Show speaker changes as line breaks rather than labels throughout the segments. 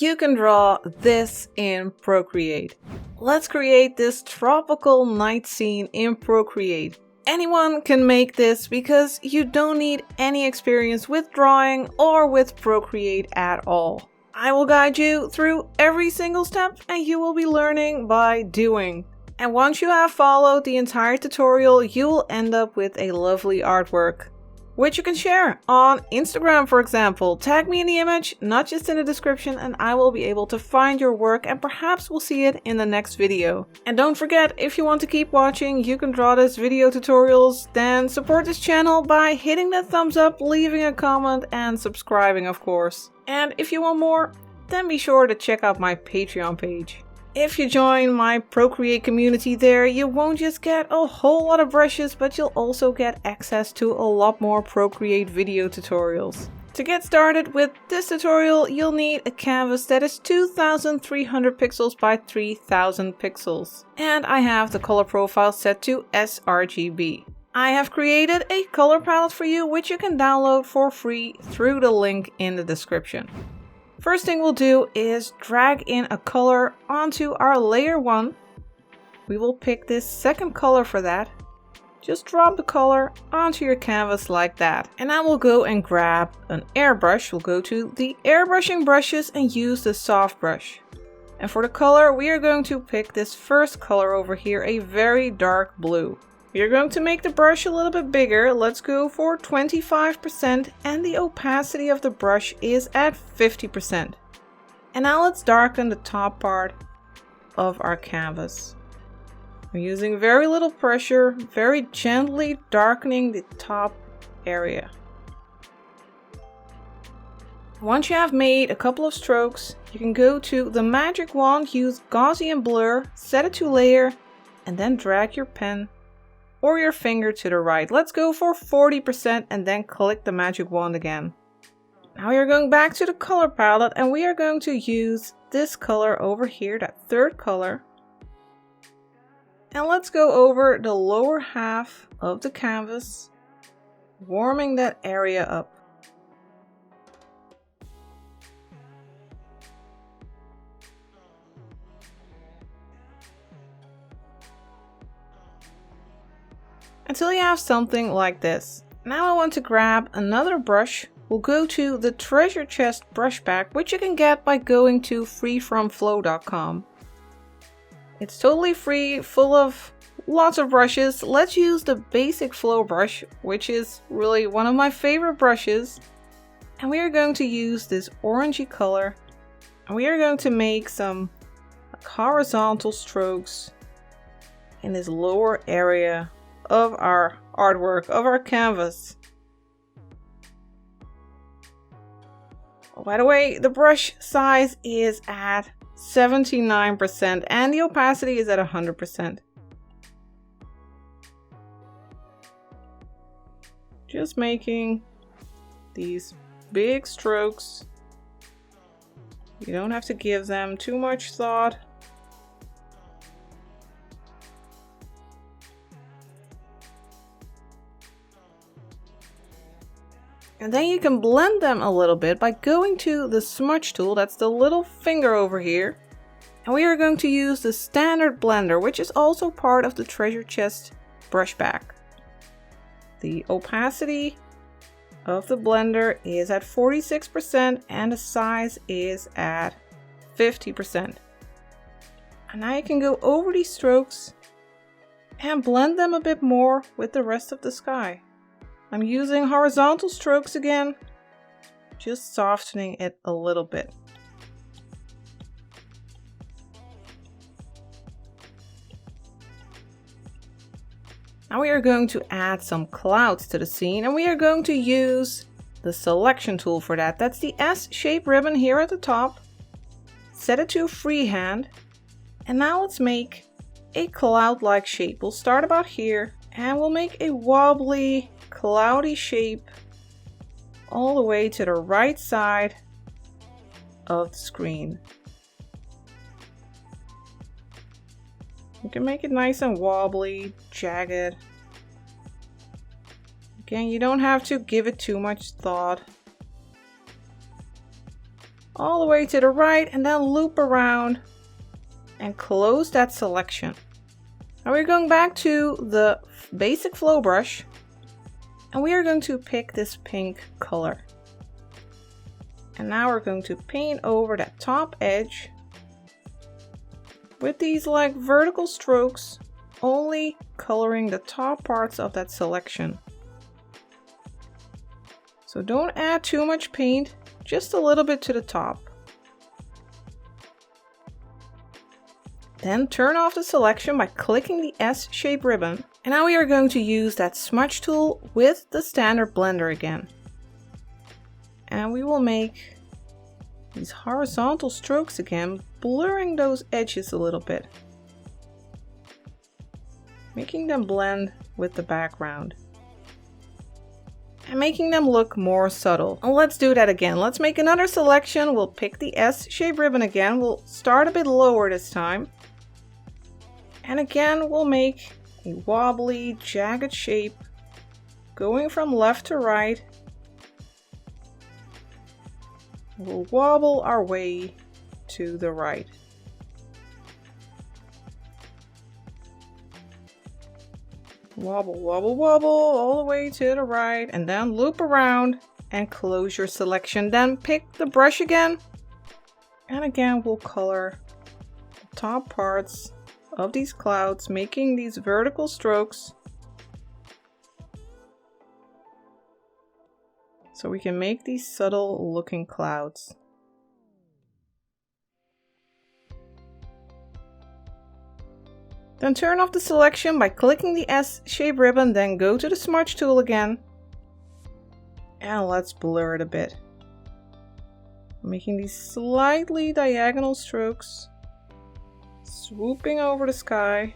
you can draw this in Procreate. Let's create this tropical night scene in Procreate. Anyone can make this because you don't need any experience with drawing or with Procreate at all. I will guide you through every single step and you will be learning by doing. And once you have followed the entire tutorial, you will end up with a lovely artwork, which you can share on Instagram, for example. Tag me in the image, not just in the description, and I will be able to find your work and perhaps we'll see it in the next video. And don't forget, if you want to keep watching You Can Draw This video tutorials, then support this channel by hitting that thumbs up, leaving a comment, and subscribing, of course. And if you want more, then be sure to check out my Patreon page. If you join my Procreate community there, you won't just get a whole lot of brushes, but you'll also get access to a lot more Procreate video tutorials. To get started with this tutorial, you'll need a canvas that is 2300 pixels by 3000 pixels. And I have the color profile set to sRGB. I have created a color palette for you, which you can download for free through the link in the description. First thing we'll do is drag in a color onto our layer 1. We will pick this second color for that. Just drop the color onto your canvas like that. And now we'll go and grab an airbrush. We'll go to the Airbrushing Brushes and use the soft brush. And for the color, we are going to pick this first color over here, a very dark blue. We are going to make the brush a little bit bigger. Let's go for 25% and the opacity of the brush is at 50%. And now let's darken the top part of our canvas. I'm using very little pressure, very gently darkening the top area. Once you have made a couple of strokes, you can go to the magic wand, use Gaussian blur, set it to layer, and then drag your pen or your finger to the right. Let's go for 40% and then click the magic wand again. Now we are going back to the color palette and we are going to use this color over here, that third color. And let's go over the lower half of the canvas, warming that area up. Until you have something like this. Now I want to grab another brush. We'll go to the treasure chest brush pack, which you can get by going to freefromflow.com. It's totally free, full of lots of brushes. Let's use the basic flow brush, which is really one of my favorite brushes. And we are going to use this orangey color. And we are going to make some horizontal strokes in this lower area of our artwork, of our canvas. Oh, by the way, the brush size is at 79% and the opacity is at 100%. Just making these big strokes. You don't have to give them too much thought. And then you can blend them a little bit by going to the Smudge tool, that's the little finger over here. And we are going to use the standard blender, which is also part of the treasure chest brush pack. The opacity of the blender is at 46% and the size is at 50%. And now you can go over these strokes and blend them a bit more with the rest of the sky. I'm using horizontal strokes again, just softening it a little bit. Now we are going to add some clouds to the scene and we are going to use the selection tool for that. That's the S shape ribbon here at the top. Set it to freehand. And now let's make a cloud-like shape. We'll start about here and we'll make a wobbly, cloudy shape all the way to the right side of the screen. You can make it nice and wobbly, jagged. Again, you don't have to give it too much thought. all the way to the right and then loop around and close that selection. Now we're going back to the basic flow brush and we are going to pick this pink color. And now we're going to paint over that top edge with these like vertical strokes, only coloring the top parts of that selection. So don't add too much paint, just a little bit to the top. Then turn off the selection by clicking the S-shaped ribbon. And now we are going to use that smudge tool with the standard blender again. And we will make these horizontal strokes again, blurring those edges a little bit, making them blend with the background and making them look more subtle. And let's do that again. Let's make another selection. We'll pick the S-shaped ribbon again. We'll start a bit lower this time. And again, we'll make a wobbly, jagged shape going from left to right. We'll wobble our way to the right. Wobble, wobble, wobble all the way to the right and then loop around and close your selection. Then pick the brush again. And again, we'll color the top parts of these clouds, making these vertical strokes so we can make these subtle looking clouds. Then turn off the selection by clicking the S-shaped ribbon, then go to the smudge tool again. And let's blur it a bit. Making these slightly diagonal strokes, swooping over the sky,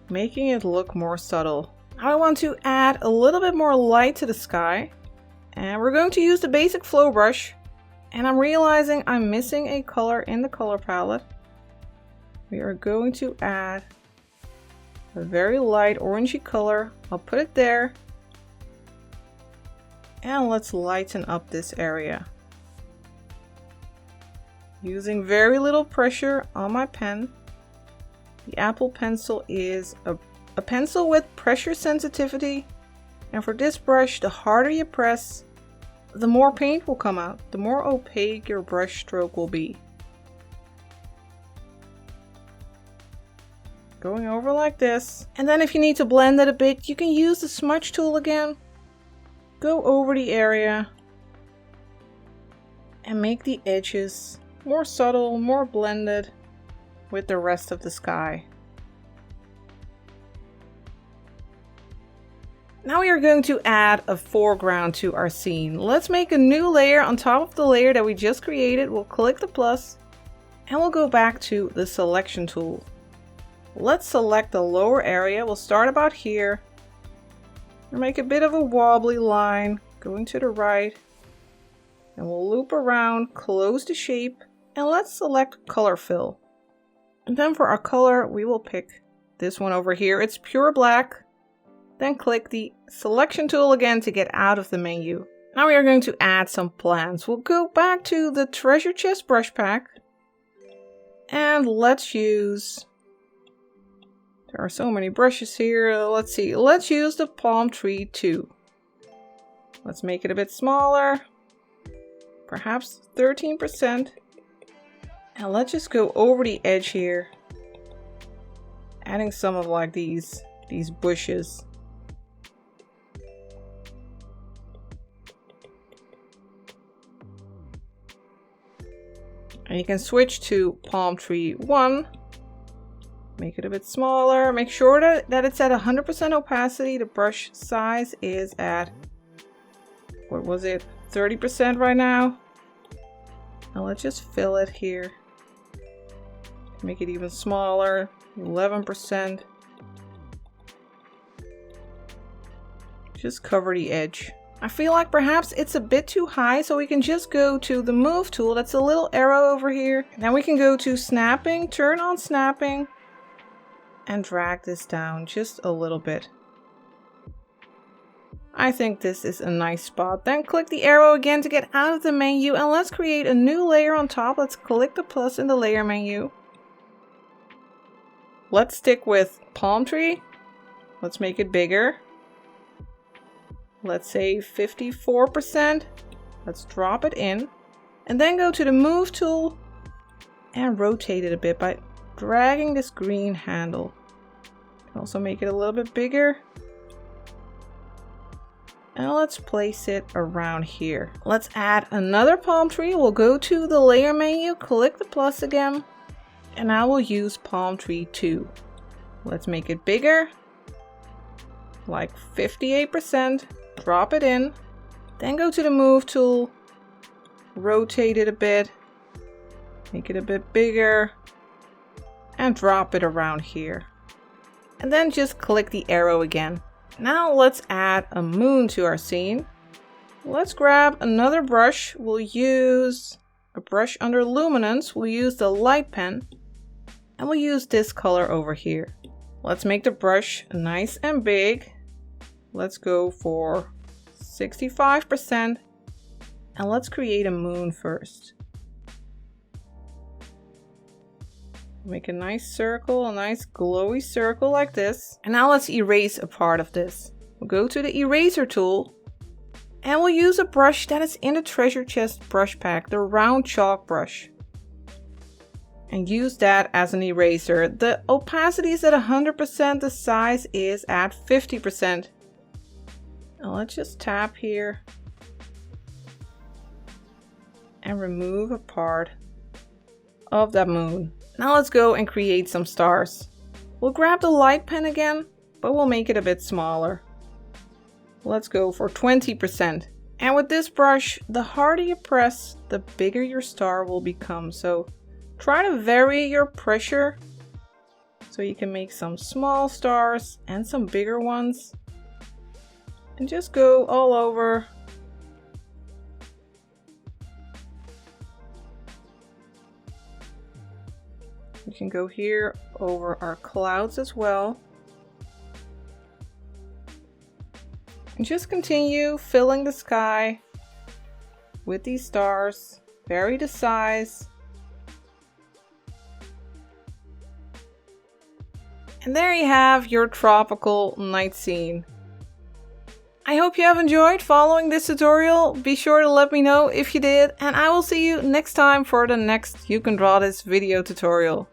making it look more subtle. Now I want to add a little bit more light to the sky. And we're going to use the basic flow brush. And I'm realizing I'm missing a color in the color palette. We are going to add a very light orangey color. I'll put it there. And let's lighten up this area. Using very little pressure on my pen. The Apple pencil is a pencil with pressure sensitivity. And for this brush, the harder you press, the more paint will come out, the more opaque your brush stroke will be. Going over like this. And then if you need to blend it a bit, you can use the smudge tool again. Go over the area and make the edges more subtle, more blended with the rest of the sky. Now we are going to add a foreground to our scene. Let's make a new layer on top of the layer that we just created. We'll click the plus and we'll go back to the selection tool. Let's select the lower area. We'll start about here and make a bit of a wobbly line going to the right. And we'll loop around, close the shape, and let's select color fill. And then for our color, we will pick this one over here. It's pure black. Then click the selection tool again to get out of the menu. Now we are going to add some plants. We'll go back to the treasure chest brush pack. And let's use... There are so many brushes here. Let's see. Let's use the palm tree 2. Let's make it a bit smaller. Perhaps 13%. And let's just go over the edge here. Adding some of like these bushes. And you can switch to palm tree 1. Make it a bit smaller. Make sure that it's at 100% opacity. The brush size is at, what was it, 30% right now. Now let's just fill it here. Make it even smaller, 11%. Just cover the edge. I feel like perhaps it's a bit too high, so we can just go to the move tool. That's a little arrow over here. Then we can go to snapping, turn on snapping, and drag this down just a little bit. I think this is a nice spot. Then click the arrow again to get out of the menu, and let's create a new layer on top. Let's click the plus in the layer menu. Let's stick with palm tree. Let's make it bigger. Let's say 54%. Let's drop it in. And then go to the move tool and rotate it a bit by dragging this green handle. You can also make it a little bit bigger. And let's place it around here. Let's add another palm tree. We'll go to the layer menu, click the plus again, and I will use palm tree 2. Let's make it bigger, like 58%, drop it in, then go to the move tool, rotate it a bit, make it a bit bigger, and drop it around here. And then just click the arrow again. Now let's add a moon to our scene. Let's grab another brush. We'll use a brush under luminance. We'll use the light pen, and we'll use this color over here. Let's make the brush nice and big. Let's go for 65%, and let's create a moon first. Make a nice circle, a nice glowy circle like this. And now let's erase a part of this. We'll go to the eraser tool, and we'll use a brush that is in the treasure chest brush pack, the round chalk brush. And use that as an eraser. The opacity is at 100%, the size is at 50%. Now let's just tap here and remove a part of that moon. Now let's go and create some stars. We'll grab the light pen again, but we'll make it a bit smaller. Let's go for 20%. And with this brush, the harder you press, the bigger your star will become. So try to vary your pressure so you can make some small stars and some bigger ones. And just go all over. We can go here over our clouds as well. And just continue filling the sky with these stars. Vary the size. And there you have your tropical night scene. I hope you have enjoyed following this tutorial. Be sure to let me know if you did, and I will see you next time for the next You Can Draw This video tutorial.